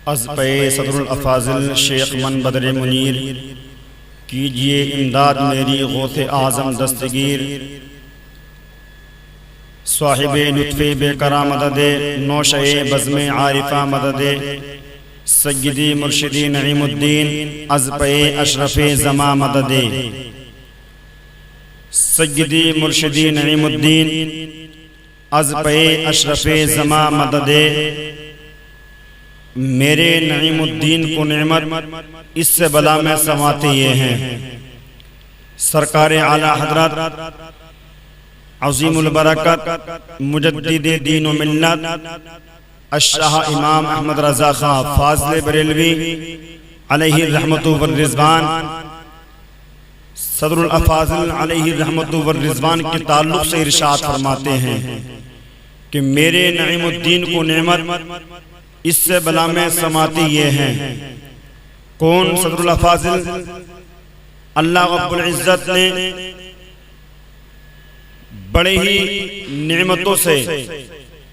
अज़-ए सदरुल अफ़ाज़िल शेख मन बदर मुनीर कीजिए इमदाद मेरी गौसे आज़म दस्तगीर। साहिबे लुत्फ़े बेकरा मददे नौशे बज़्मे आरिफा मददे सय्यदी मुर्शिदी नईमुद्दीन अज़्पे अशरफ़े ज़मा मददे सय्यदी मुर्शिदी नईमुद्दीन अज़्पे अशरफ़े ज़मा मददे। मेरे नईमुद्दीन को नेमत इससे बला में समाते ये हैं। सरकारे आला हज़रत अज़ीमुल बरकत मुजद्दिदे दीन व मिल्लत अश-शाह इमाम अहमद रज़ा खां फ़ाज़िल बरेलवी अलैहि रहमतु व रिज़वान सदरुल अफ़ाज़िल अलैहि रहमतु व रिज़वान के ताल्लुक़ से इरशाद फरमाते हैं कि मेरे नईमुद्दीन को नेमत इससे बला में समाती ये हैं। कौन? सदरुल अफ़ाज़िल अल्लाह रब्बुल इज़्ज़त ने बड़े ही नेमतों से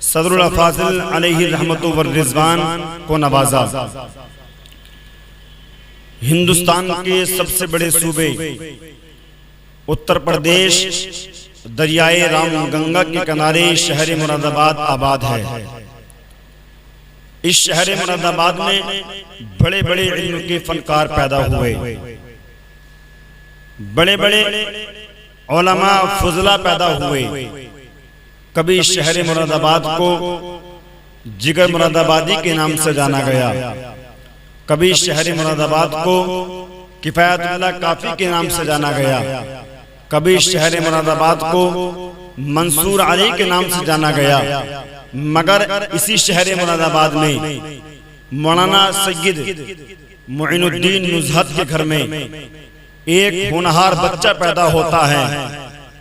सदरुल अफ़ाज़िल अलैहि रहमतु व रिज़वान को नवाजा। हिंदुस्तान के सबसे बड़े सूबे उत्तर प्रदेश दरियाए रामगंगा के किनारे शहर मुरादाबाद आबाद है। इस शहर मुरादाबाद में बड़े बड़े इल्म के फनकार पैदा हुए, बड़े बड़े उलमा फुजला पैदा हुए। कभी इस शहर मुरादाबाद को जिगर मुरादाबादी के नाम से जाना गया, कभी इस शहर मुरादाबाद को किफ़ायतुल्लाह काफ़ी के नाम से जाना गया, कभी इस शहर मुरादाबाद को मंसूर अली के नाम से जाना गया। मगर इसी शहर मुरादाबाद में मौलाना सय्यद मुइनुद्दीन नुज़हत के घर में एक होनहार बच्चा पैदा होता है,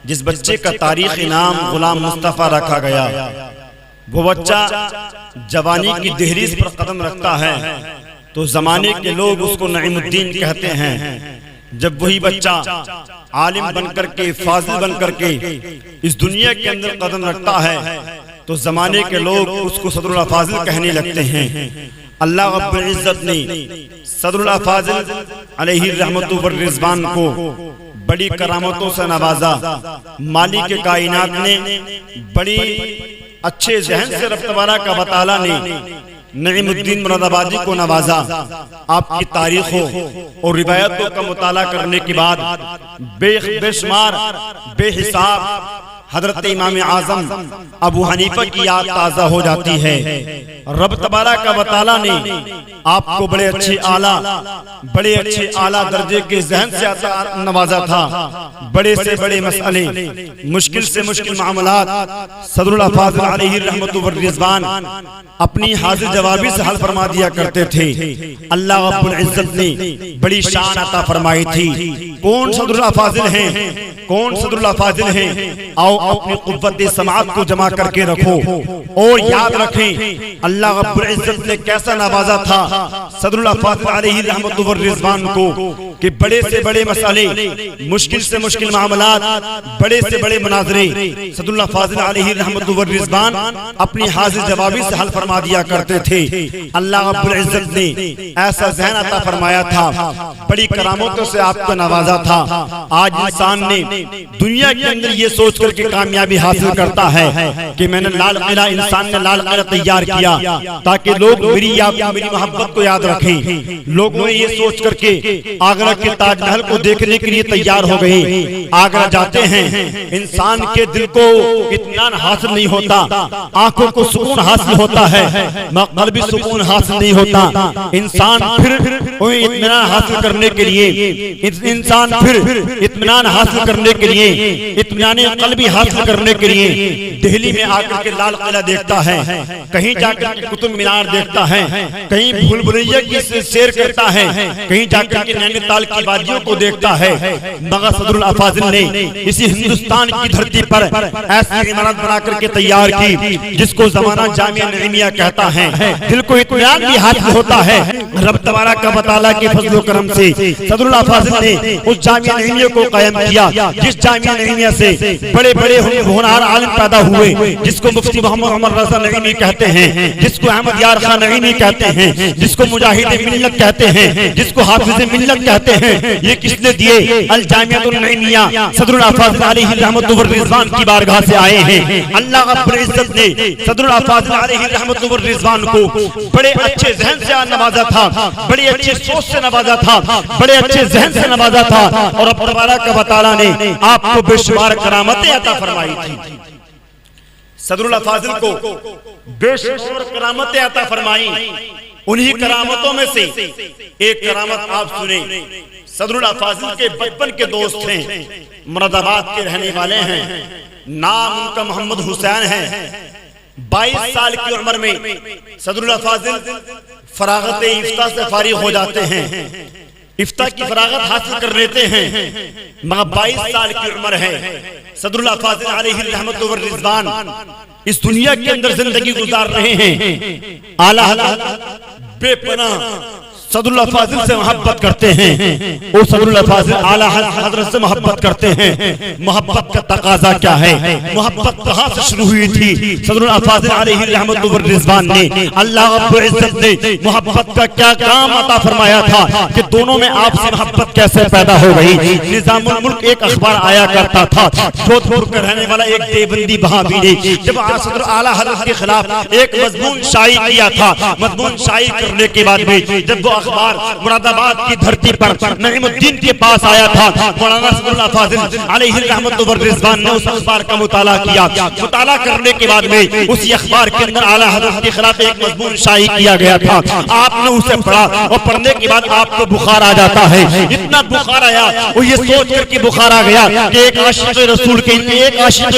जिस बच्चे का तारीखी नाम गुलाम मुस्तफ़ा रखा गया। वो बच्चा जवानी की दहलीज पर कदम रखता है तो जमाने के लोग उसको नईमुद्दीन कहते हैं। जब वही बच्चा आलिम बनकर के फाजिल बनकर के इस दुनिया के अंदर कदम रखता है तो जमाने के लोग उसको सदरुल अफ़ाज़िल कहने लगते हैं। अल्लाह रब्बुल इज़्ज़त ने सदरुल अफ़ाज़िल अलैहि रहमतु व रिज़वान को बड़ी करामतों से नवाजा। मालिक कायनात ने बड़ी अच्छे जहन से रब तबारक व तआला ने नईमुद्दीन मुरादाबादी को नवाजा। आपकी तारीखों और रिवायतों का मुताला करने के बाद बेशुमार बेहिसाब हजरत इमाम आज़म अबू हनीफा की याद ताज़ा हो जाती है। रब तबारक व तआला ने आपको बड़े अच्छे आला दर्जे के जहन से नवाजा था। बड़े से बड़े मसले, मुश्किल से मुश्किल मामलात सदरुल अफ़ाज़िल अलैहि रहमतु व रिज़वान अपनी हाजिर जवाबी से हल फरमा दिया करते थे। अल्लाह रब्बुल इज़्ज़त ने बड़ी शान अता फरमाई थी। कौन सदरुल अफ़ाज़िल हैं? कौन सदरुल अफ़ाज़िल हैं? आओ अपनी कुव्वत समाअत को जमा करके रखो और याद रखें अल्लाह रब्बुल इज़्ज़त ने कैसा नवाजा था सदरुल अफ़ाज़िल अलैहि रहमतु व रिज़वान को कि बड़े से बड़े मसले, मुश्किल से मुश्किल मामलात, बड़े से बड़े मुनाज़रे सदरुल अफ़ाज़िल अलैहि रहमतु व रिज़वान अपनी हाजिर जवाबी से हल फरमा दिया करते थे। अल्लाह रब्बुल इज़्ज़त ने ऐसा ज़हन अता फरमाया था, बड़ी करामतों से आपको नवाजा था। आज इंसान ने दुनिया के अंदर ये सोच करके कामयाबी हासिल करता है कि मैंने लाल किला, इंसान ने लाल किला तैयार किया ताकि लोग मेरी मोहब्बत को याद रखें। लोग ये सोच करके आगरा के ताजमहल को देखने के लिए तैयार हो गए। आगरा जाते हैं, इंसान के दिल को इत्मीनान हासिल नहीं होता, आंखों को सुकून हासिल होता है, क़ल्बी सुकून हासिल नहीं होता। इंसान फिर इत्मीनान हासिल करने के लिए इत्मीनान क़ल्बी हासिल करने के लिए दिल्ली में आकर के लाल किला देखता है, कहीं जाकर के कुतुब मीनार देखता है, कहीं भूल भुलैया की सैर करता है, कहीं जाकर के नैनीताल की वादियों को देखता है। मगर सदरुल अफ़ाज़िल ने इसी हिंदुस्तान की धरती पर ऐसी इमारत बना करके तैयार की जिसको ज़माना जामिया नईमिया कहता है। दिल को इत्मीनान भी हासिल होता है रब तबारक व तआला के फज़ल व करम से। सदरुल अफ़ाज़िल ने उस जामिया नईमिया को कायम किया जिस जामिया नईमिया से बड़े बड़े बड़े होनहार आलिम पैदा हुए, जिसको मुफ्ती मोहम्मद रजा नईमी कहते हैं, जिसको अहमद यार खान नईमी कहते हैं, जिसको मुजाहिद मिल्लत कहते हैं, जिसको हाफिज मिल्लत कहते हैं। ये किसने दिए? अल जामिअतुन नईमिया सदरुल अफाज़िल अलैहि रहमतुल्लाह व रिज़वान की बारगाह से आए हैं। अल्लाह रब्बुल इज्जत ने सदरुल अफाज़िल अलैहि रहमतुल्लाह व रिज़वान को बड़े अच्छे ज़हन से नवाजा था, बड़ी अच्छी सोच से नवाजा था, बड़े अच्छे ज़हन से नवाजा था, और अब तबारक व तआला ने आपको बेशुमार करामतें अता फरमाई थी। सदरुल अफाज़िल को बेशुमार करामतें अता फरमाई। उन्हीं करामतों में से एक करामत आप सुने। सदरुल अफाज़िल के बचपन के दोस्त हैं, मुरादाबाद के रहने वाले हैं, नाम उनका मोहम्मद हुसैन है। 22 साल की उम्र में सदरुल अफाज़िल फरागत इफ्ता से फारिग हो जाते हैं, इफ्ता की फरागत हासिल कर लेते हैं, मगर 22 साल की उम्र है। सदरुल अफाज़िल अलैहि रहमतुल्लाह व रिज़वान इस दुनिया के अंदर जिंदगी गुजार रहे हैं। आला हज़रत बेपनाह सदरुल अफाज़िल से मोहब्बत करते हैं, वो सदरुल अफाज़िल आला हज़रत से मोहब्बत करते हैं। मोहब्बत का तकाजा क्या है? मोहब्बत कहाँ से शुरू हुई थी? सदरुल अफाज़िल अलैहि रहमतुल्लाह व रिज़वान ने, अल्लाह रब्बुल इज्जत ने मोहब्बत का क्या काम अता फरमाया था कि दोनों में आपसे मोहब्बत कैसे पैदा हो गई। निज़ामुल मुल्क एक अखबार आया करता था, जोधपुर का रहने वाला एक देवबंदी वहाबी ने जब सदरुल आला हज़रत के खिलाफ एक मज़मून शाई किया था, मज़मून शाई करने के बाद में जब वो अखबार मुरादाबाद की धरती पर नईमुद्दीन के पास आया था, मौलाना सदरुल अफाज़िल अलैहि रहमतुल्लाह व रिज़वान ने उस अखबार का मुताला किया। मुताला करने के बाद में उसी अखबार के अंदर आला हज़रत के खिलाफ एक मज़मून शाई किया गया था। आपने उसे पढ़ा और पढ़ने के बाद आपको बुखार आ जाता है। इतना बुखार आया, वो ये सोच कर के बुखार आ गया कि एक आशिक़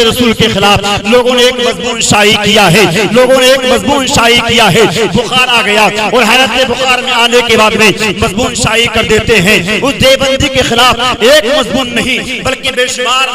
रसूल के खिलाफ लोगों ने एक मज़मून शाई किया है, लोगों ने एक मज़मून शाई किया है। बुखार आ गया और हैरत बुखार में आने के बाद में मज़मून शाई कर देते हैं। उस देवबंदी के खिलाफ एक मज़मून नहीं बल्कि बेशुमार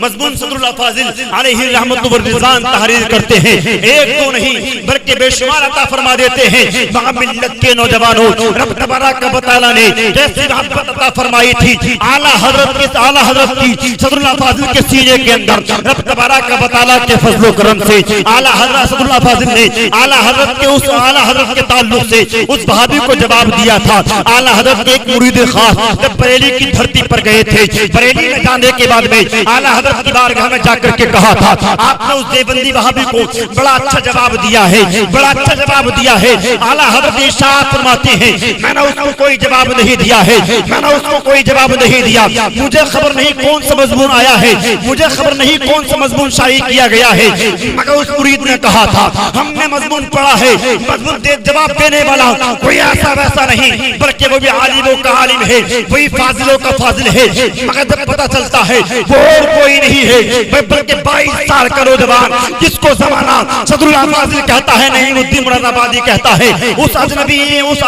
मज़मून सदरुल अफाज़िल अलैहि रहमतुल्लाह व रिज़वान तहरीर करते हैं। एक दो नहीं बल्कि बेशुमार अता फरमा देते हैं। वहाँ मिल्लत के नौजवानों, रब तबारक व तआला ने कैसी मोहब्बत अता फरमाई थी आला हज़रत की सदरुल अफाज़िल के सीने के अंदर। रब तबारक व तआला के फज़ल व करम से आला हज़रत सदरुल अफाज़िल ने आला हज़रत के उस आला हज़रत के ताल्लुक से उस वहाबी को जवाब दिया था। आला हज़रत एक मुरीद खास जब बरेली की धरती पर गए थे, बरेली में जाने के बाद में आला हज़रत की बारगाह में जाकर के कहा था, आपने उस देवबंदी वहाबी को बड़ा अच्छा जवाब दिया है, बड़ा अच्छा जवाब दिया है। आला हज़रत इरशाद फरमाते हैं, मैंने उसको कोई जवाब नहीं दिया है, मैंने उसको कोई जवाब नहीं दिया। मुझे खबर नहीं कौन सा मज़मून आया है, मुझे खबर नहीं कौन सा मज़मून शाई किया गया है, मगर उस मुरीद ने कहा था, हमने मज़मून पढ़ा है, मज़मून जवाब देने वाला कोई ऐसा वैसा नहीं बल्कि वो भी आलिमों का आलिम है, वही फाजिलों का फाजिल है। मगर जब पता चलता है वो और कोई नहीं है बल्कि 22 साल का नौजवान जिसको ज़माना सदरुल अफाज़िल कहता है, नईमुद्दीन मुरादाबादी कहता है, उस अजनबी उस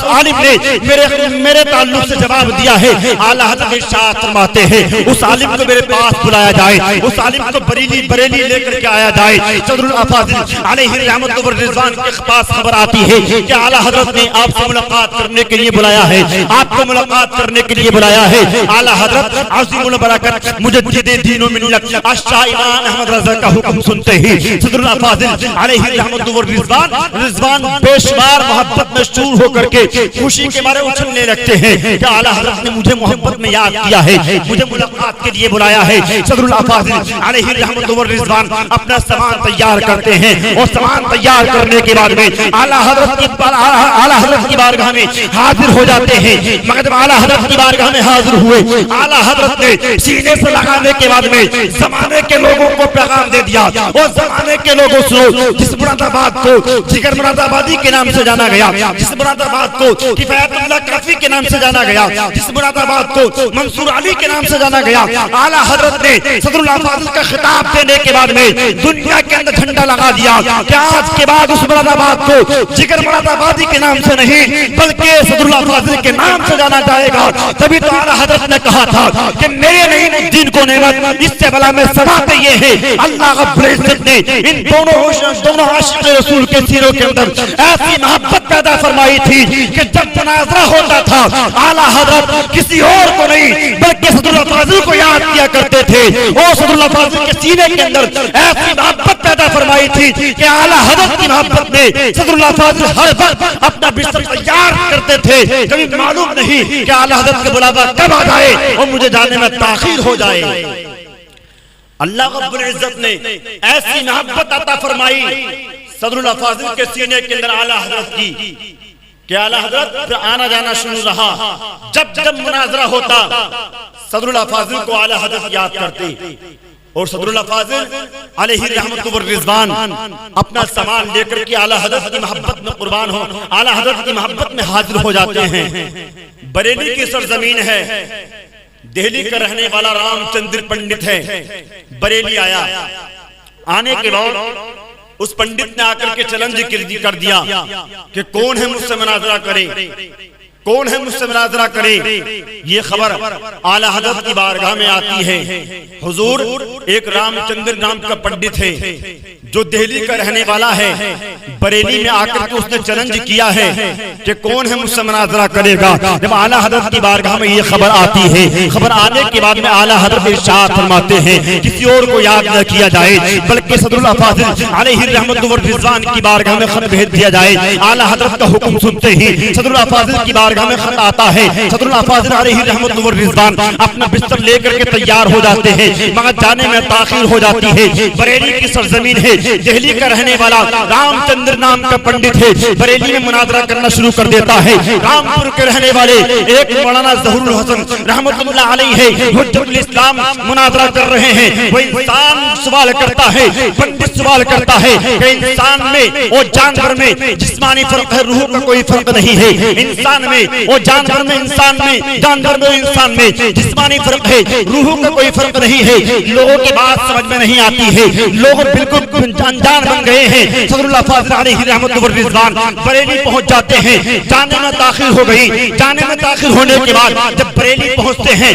आलिम ने मेरे ताल्लुक से जवाब दिया है। आला हज़रत इरशाद फरमाते हैं, उस आलिम को मेरे पास बुलाया जाए, उस आलिम को बरेली लेकर के आया जाए। सदरुल अफाज़िल अलैहि रहमतुल्लाह व रिज़वान के पास खबर आती है कि आला हज़रत ने आपसे मुलाकात करने के लिए बुलाया है, आपको मुलाकात करने के लिए बुलाया है। आला हज़रत अज़ीमुल बरकत मुजद्दिद दीन व मिल्लत शाह इमाम अहमद रज़ा का हुक्म सुनते ही सदरुल अफाज़िल अलैहि रहमतुल्लाह व रिज़वान बेशुमार मोहब्बत में शूर होकर के खुशी के मारे उछलने लगते हैं कि आला हज़रत ने मुझे मोहब्बत में याद किया है, मुझे मुलाकात के लिए बुलाया है। सदरुल अफाज़िल अलैहि रहमतुल्लाह व रिज़वान अपना सामान तैयार करते हैं और सामान तैयार करने के बाद में आला हज़रत की बारगाह में हाजिर हो जाते हैं। मगर जब आला हज़रत की बारगाह में हाजिर हुए, आला हज़रत ने सीने से लगाने के बाद में ज़माने के लोगों को पैगाम दे दिया, और ज़माने के लोगों सुनो, जिस मुरादाबाद को जिगर मुरादाबादी के नाम से जाना गया, जिस मुरादाबाद को किफ़ायतुल्लाह काफ़ी के नाम से जाना गया, जिस मुरादाबाद को मंसूर अली के नाम से जाना गया, आला हज़रत ने सदरुल अफाज़िल का खिताब देने के बाद में दुनिया के अंदर झंडा लगा दिया कि आज के बाद उस मुरादाबाद को जिगर मुरादाबादी के नाम से नहीं बल्कि सदरुल्लाह फाजिल के नाम से जाना जाएगा। तभी तो आला हजरत ने कहा था कि मेरे नईमुद्दीन को नेमत, इससे भला में सबाब ये है अल्लाह रब्बुल इज्जत ने इन दोनों आशिक रसूल के सीनों के अंदर ऐसी मोहब्बत पैदा फरमाई थी कि जब मुनाज़रा होता था आला हजरत किसी और को नहीं बल्कि सदरुल्लाह फाजिल को याद किया करते थे। और सदरुल्लाह फाजिल के सीने के अंदर ऐसी मोहब्बत पैदा फरमाई थी कि आला हजरत की मोहब्बत में सदरुल्लाह फाजिल हर वक्त अपना बिस्तर तैयार करते थे। कभी मालूम नहीं कि आला हजरत का बुलावा कब आ जाए और मुझे जाने में ताखीर हो जाए। अल्लाह रब्बुल इज्जत ने ऐसी मोहब्बत अता फरमाई सदरुल्लाह फाजिल के सीने के अंदर आला हजरत की कि आला हजरत फिर आना जाना शुरू रहा। जब जब मुनाजरा होता सदरुल्लाह फाजिल को आला हजरत याद करते और सदरुल्लाह फाजिल अलैहि रहमतु व रिज़वान अपना सामान लेकर के आला हजरत की मोहब्बत में कुर्बान हो, आला हजरत की मोहब्बत में हाजिर हो जाते हैं। बरेली की सरजमीन है, दिल्ली का रहने वाला रामचंद्र पंडित है, बरेली आया। आने के बाद उस पंडित ने आकर के चैलेंज कर दिया कि कौन है मुझसे मुनाजरा करे, कौन है मुझसे मुनाजरा करे। ये खबर आला हजरत की बारगाह में आती है। हुजूर एक रामचंद्र नाम का पंडित है जो दिल्ली का रहने वाला है, बरेली में आकर के उसने चैलेंज किया है कि कौन है मुझसे मुनाजरा करेगा। जब आला हजरत की बारगाह में ये खबर आती है, खबर आने के बाद में आला हजरत इरशाद फरमाते हैं किसी और को याद न किया जाए बल्कि सदरुल्लाह फाजिल अलैहि रहमतु व रिज़वान की बारगाह में खत भेज दिया जाए। आला हजरत का हुक्म सुनते ही सदरुल्लाह फाजिल की बारगाह में खत आता है। सदरुल्लाह फाजिल अलैहि रहमतु व रिज़वान अपना बिस्तर लेकर के तैयार हो जाते हैं, मगर जाने में ताखीर हो जाती है। बरेली की सरजमीन है, दिल्ली का रहने वाला रामचंद्र नाम का पंडित है, बरेली में मुनाजरा करना शुरू कर देता है। रामपुर के रहने वाले एक मौलाना ज़हूरुल हसन रहमतुल्लाह अलैहि है, हुज्जतुल इस्लाम मुनाजरा कर रहे हैं। वो इंसान सवाल करता है, पंडित सवाल करता है कि इंसान में और जानवर में जिस्मानी फर्क है, रूह का कोई फर्क नहीं है। इंसान में और जानवर में, इंसान में, जानवर में, इंसान में जिस्मानी फर्क है, रूह का कोई फर्क नहीं है। लोगों की बात समझ में नहीं आती है, लोग बिल्कुल अनजान बन गए हैं। सदरुल्लाह फाजिल अलैहि रहमतु व रिज़वान बरेली पहुंच जाते हैं। जाने में ताखीर हो गई। जाने में ताखीर होने के बाद जब बरेली पहुंचते हैं,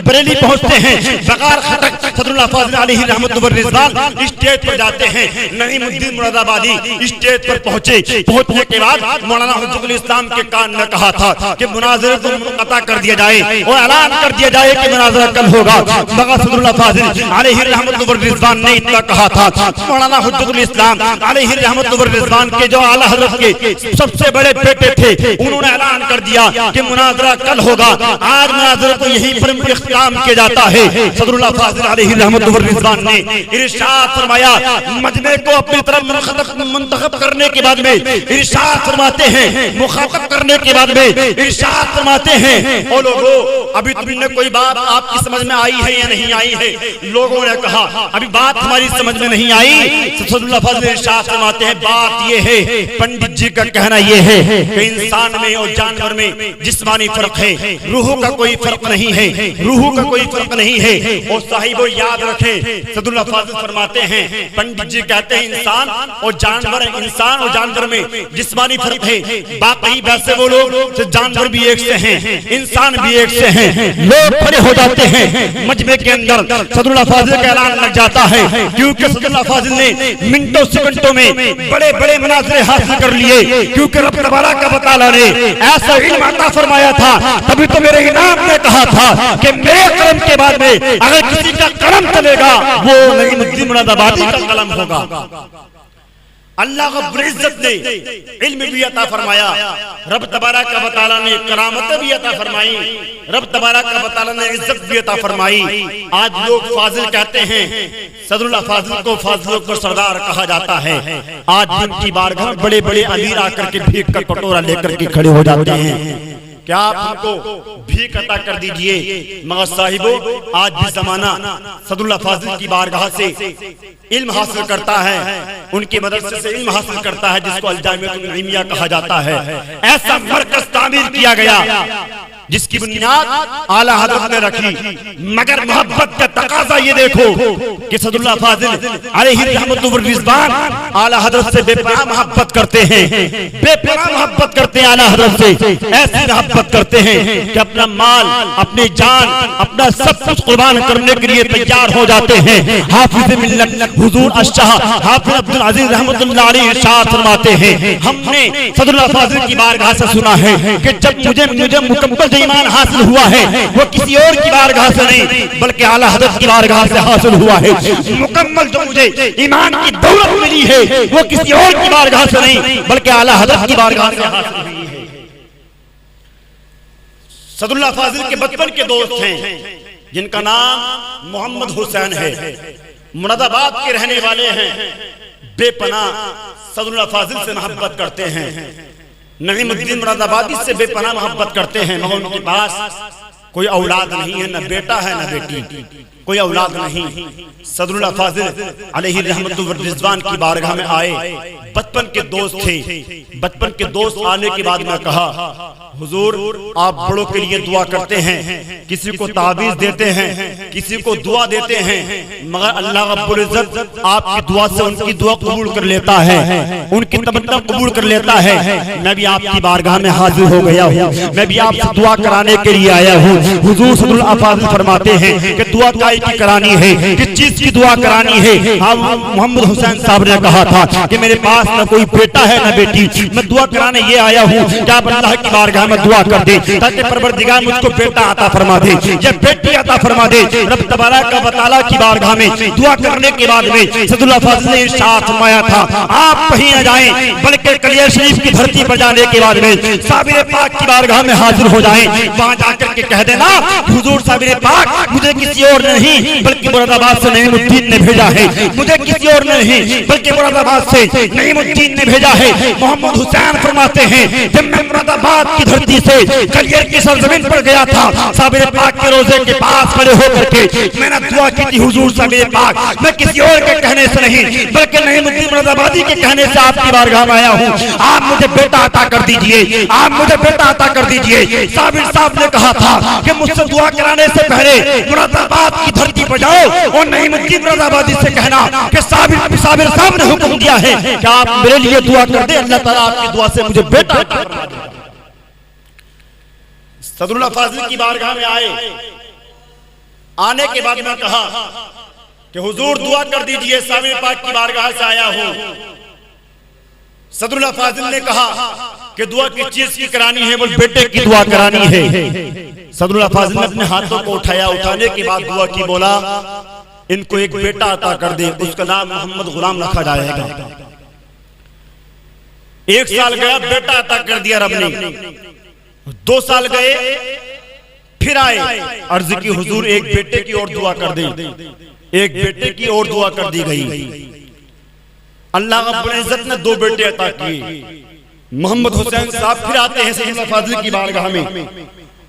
बरेली पहुंचते हैं बगैर खटक सदरुल्लाह फाजिल अलैहि रहमतु व रिज़वान स्टेज पर जाते हैं। नईमुद्दीन मुरादाबादी स्टेज पर पहुंचे। पहुंचने के बाद मौलाना हुज्जतुल इस्लाम के कान में कहा था कि मुनाज़रे को मुनक़ता कर दिया जाए और ऐलान कर दिया जाए कि मुनाज़रा कल होगा। मगर सदरुल्लाह फाजिल अलैहि रहमतु व रिज़वान ने इतना कहा था। मौलाना हुज्जतुल इस्लाम अलैहि रहमतु व रिज़वान के जो आला हज़रत के सबसे बड़े बेटे थे, उन्होंने ऐलान कर दिया कि मुनाज़रा कल होगा। आज मुनाज़रा को यहीं पर इख्तिताम किया जाता है। सदरुल्लाह फाजिल अलैहि रहमतु व रिज़वान ने इरशाद फरमाया, मजमे को अपनी तरफ मुंतखब करने के बाद में इरशाद फरमाते हैं, मुखातब करने के बाद में इरशाद फरमाते हैं, ओ लोगों अभी तुमने कोई बात आपकी समझ में आई है या नहीं आई है? लोगों ने कहा अभी बात हमारी समझ में नहीं आई। सदरुल्लाह फाजिल इरशाद फरमाते हैं बात ये है, पंडित जी का कहना ये है कि इंसान में और जानवर में जिस्मानी फर्क है, रूह का कोई फर्क नहीं है, रूह का कोई फर्क नहीं है। और साहिबो याद रखें, सदरुल्लाह फाजिल फरमाते हैं पंडित जी कहते हैं इंसान और जानवर, इंसान और जानवर में जिस्मानी फर्क है। बाकी वैसे वो लोग जानवर भी एक से हैं, इंसान भी एक से हैं। लोग खड़े हो जाते हैं मजमे के अंदर, सदरुल्लाह फाजिल का ऐलान लग जाता है, क्योंकि सदरुल्लाह फाजिल ने मिनटों सेकंडों में बड़े बड़े मुनाज़रे हासिल कर लिए, क्योंकि रब तबारा का बताला ने ऐसा इल्म अता फरमाया था। तभी तो मेरे इमाम ने कहा था कि मेरे कलम के बाद में अगर किसी का कलम चलेगा वो नईमुद्दीन मुरादाबादी का कलम होगा। अल्लाह रब्बुल इज्जत ने इल्म भी अता फरमाया, रब तबारक व तआला ने करामत भी अता फरमाई, रब तबारक व तआला ने इज्जत भी अता फरमाई। आज लोग फाजिल कहते हैं, सदरुल्लाह फाजिल को फाजिलों को सरदार कहा जाता है। आज उनकी बारगाह में बड़े बड़े अमीर आकर के भीख का कटोरा लेकर के खड़े हो जाते हैं। क्या आप हमको भीख अता कर दीजिए? मगर साहिबो आज भी जमाना सदरुल्लाह फाजिल की बारगाह से इल्म हासिल करता है, उनकी मदरसे से इल्म हासिल करता है, जिसको अल जामिअतुन नईमिया कहा जाता है। ऐसा मरकज तामीर किया गया जिसकी बुनियाद आला हजरत ने रखी। मगर मोहब्बत का तकाजा ये देखो कि सदरुल्लाह फाजिल अलैहि रहमतुल्लाह व रिज़वान आला हजरत से बेपनाह मोहब्बत करते हैं, बेपनाह मोहब्बत करते हैं आला हजरत से। ऐसी मोहब्बत करते हैं कि अपना माल, अपनी जान, अपना सब कुछ कुर्बान करने के लिए तैयार हो जाते हैं। हाफिज़ मिल्लत हुजूर अश-शाह हाफिज़ अब्दुल अजीज रहमतुल्लाह अलैहि इरशाद फरमाते हैं, हमने सदरुल्लाह फाजिल की बारगाह से सुना है कि जब मुझे मुकम्मल ईमान हासिल हुआ है वो किसी और की बारगाह से नहीं बल्कि आला हज़रत की बारगाह से हासिल हुआ है। मुकम्मल जो मुझे ईमान की दौलत मिली है वो किसी और की बारगाह से नहीं बल्कि आला हज़रत की बारगाह से हासिल हुई है। सदरुल्लाह फाजिल के बचपन के दोस्त हैं जिनका नाम मोहम्मद हुसैन है, मुरादाबाद के रहने वाले हैं। बेपनाह सदरुल्लाह फाजिल से मोहब्बत करते हैं। नईमुद्दीन मुरादाबादी से बेपनाह मोहब्बत करते हैं, मगर उनके पास कोई औलाद नहीं है, न बेटा है न बेटी, कोई औलाद नहीं। सदरुल्लाह फाजिल अलैहि रहमतुल्लाह व रिज़वान की बारगाह में आए, बचपन के दोस्त थे। बचपन के दोस्त आने के बाद मैं कहा, हुजूर आप बड़ों के लिए दुआ करते हैं, किसी को ताबीज देते हैं, किसी को दुआ देते हैं, मगर अल्लाह रब्बुल इज्जत आपकी दुआ से उनकी दुआ कबूल कर लेता है, उनकी तमन्ना कबूल कर लेता है। मैं भी आपकी बारगाह में हाजिर हो गया हूँ, मैं भी आपसे दुआ कराने के लिए आया हूँ। हुजूर सल्लल्लाहु अलैहि वसल्लम फरमाते हैं कि दुआ काहे की करानी है, किस चीज की दुआ करानी है। हाँ, मोहम्मद हुसैन साहब ने कहा था कि मेरे पास न कोई बेटा है न बेटी, मैं दुआ कराने ये आया हूँ कि आप अल्लाह की बारगाह में दुआ कर दे ताकि परवरदिगार मुझको बेटा अता फरमा दे या बेटी अता फरमा दे। रब तबारक व तआला की बारगाह में दुआ करने के बाद में सदरुल्लाह फाजिल ने इरशाद फरमाया था, आप कहीं न जाएं बल्कि कलिया शरीफ की धरती पर जाने के बाद में साबिर पाक की बारगाह में हाजिर हो जाएं। वहां जाकर के कह देना, हुजूर साबिर पाक मुझे किसी और नहीं बल्कि मुरादाबाद से नईमुद्दीन ने भेजा है, मुझे किसी और नहीं बल्कि मुरादाबाद से नईमुद्दीन ने भेजा है। मोहम्मद हुसैन फरमाते हैं, जब मैं मुरादाबाद की धरती से कलियर की सरजमीन पर गया था, साबिर पाक के रोजे के पास खड़े होकर के मैंने दुआ की थी, हुजूर साबिर पाक मैं किसी और के कहने से नहीं बल्कि नईमुद्दीन मुरादाबादी के कहने से आपकी बारगाह में आया हूँ, आप मुझे बेटा अता कर दीजिए, आप मुझे बेटा अता कर दीजिए। साबिर साहब ने कहा था कि मुझसे दुआ कराने से पहले मुरादाबाद की धरती पर जाओ और नईमुद्दीन मुरादाबादी से कहना कि साबिर साहब ने हुक्म दिया है कि आप मेरे लिए दुआ कर दे, अल्लाह ताला आपकी दुआ से मुझे बेटा अता फरमा दे। सदरुल्लाह फाजिल की बारगाह में आए, आने के बाद मैं कहा कि हुजूर दुआ कर दीजिए, साबिर पाक की बारगाह से आया हूं। सदरुल्लाह फाजिल ने कहा कि दुआ किस चीज की करानी है, बोल बेटे की दुआ करानी है। सदरुल्लाह फाजिल ने अपने हाथों को उठाया, उठाने के बाद दुआ की, बोला इनको एक बेटा अता कर दे, उसका नाम मोहम्मद गुलाम रखा जाएगा। 1 साल गया, बेटा अता कर दिया रब ने। 2 साल गए, फिर आए, अर्ज की हुजूर एक बेटे की और दुआ कर दें, एक बेटे की और दुआ कर दी गई। अल्लाह रब्बुल इज्जत ने 2 बेटे अता किए। मोहम्मद हुसैन साहब फिर आते हैं सदरुल्लाह फाजिल की बारगाह में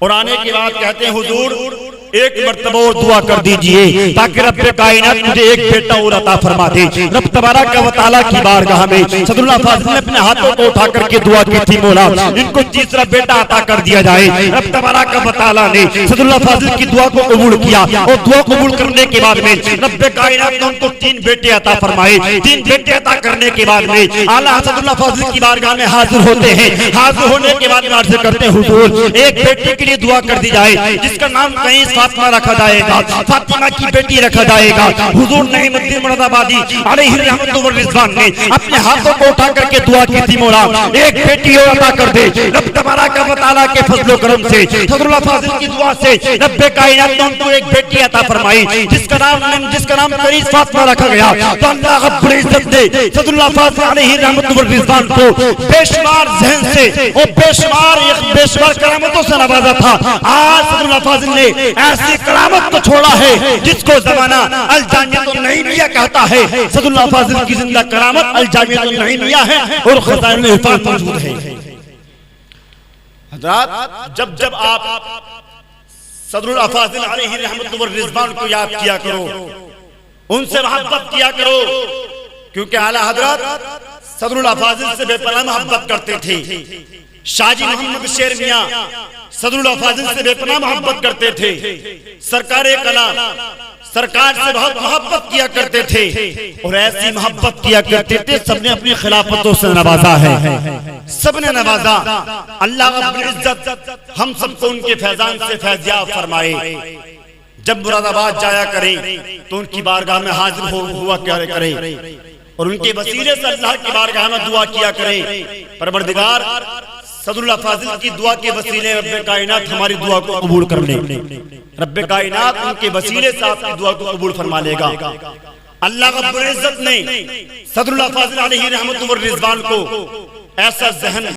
और आने के बाद कहते हैं, हुजूर एक मर्तबा और दुआ कर दीजिए ताकि रब कायनात मुझे एक बेटा और अता फरमा दे। रब तबारक व तआला की बारगाह में सदरुल्लाह फाजिल ने अपने हाथों को उठा करके दुआ की थी, मौला इनको तीसरा बेटा अता कर दिया जाए। रब तबारक व तआला ने सदरुल्लाह फाजिल की दुआ को कबूल किया और दुआ कबूल करने के बाद में रब कायनात ने उनको 3 बेटे अता फरमाए। 3 बेटे अता करने के बाद में आला सदरुल्लाह फाजिल की बारगाह में हाजिर होते हैं। हाजिर होने के बाद में अर्ज करते हैं, हुजूर एक बेटे के लिए दुआ कर दी जाए जिसका नाम कहीं फातिमा रखा जाएगा, फातिमा की बेटी रखा जाएगा। हुजूर नईमुद्दीन मुरादाबादी अलैहि रहमतुल्लाह व रिज़वान ने अपने हाथों को उठा करके दुआ की थी, मौला एक बेटी और अता कर दे। रब तबारक व तआला के फजल करम से सदरुल्लाह फाजिल की दुआ से रब कायनात ने उनको एक बेटी अता फरमाई जिसका नाम करीम फातिमा रखा गया। तो अल्लाह रब्बुल इज्जत ने सदरुल्लाह फाजिल अलैहि रहमतुल्लाह व रिज़वान को बेशुमार ज़हन से और बेशुमार करामतों से नवाजा था। आज सदरुल्लाह फाजिल ने ऐसी करामत को छोड़ा है जिसको जमाना अल जामिअतुन नईमिया कहता है। सदरुल्लाह फाजिल की जिंदा करामत अल जामिअतुन नईमिया है और खज़ाइनुल हिफ़ाज़ मौजूद है। हज़रात, जब आप सदरुल्लाह फाजिल अलैहि रहमतुल्लाह व रिज़वान को याद किया करो, उनसे मोहब्बत किया करो, क्योंकि आला हज़रत सदरुल अफाजिल से बेपनाह मोहब्बत करते थे। शाहजी मोहम्मद शेर मियां सदरुल अफाजिल से बेपनाह मोहब्बत करते थे। सरकार कलाम सरकार से बहुत मोहब्बत किया करते थे और ऐसी मोहब्बत किया करते थे सबने अपनी खिलाफतों से नवाजा है, सबने नवाजा। अल्लाह रब्बुल इज्जत हम सबको उनके फैजान से फैज़याब फरमाए। जब मुरादाबाद जाया करें तो उनकी बारगाह में हाजिर हुआ क्या करें और उनके वसीले से अल्लाह की बारगाह में दुआ किया करें। परवरदिगार सदरुल अफाजिल की दुआ के वसीले रब्बे कायनात हमारी दुआ को कबूल कर ले। रब्बे कायनात उनके वसीले से आपकी दुआ को कबूल फरमा लेगा। अल्लाह रब्बुल इज्जत ने सदरुल अफाजिल अलैहि रहमतुल्लाह व रिज़वान को ऐसा ज़हन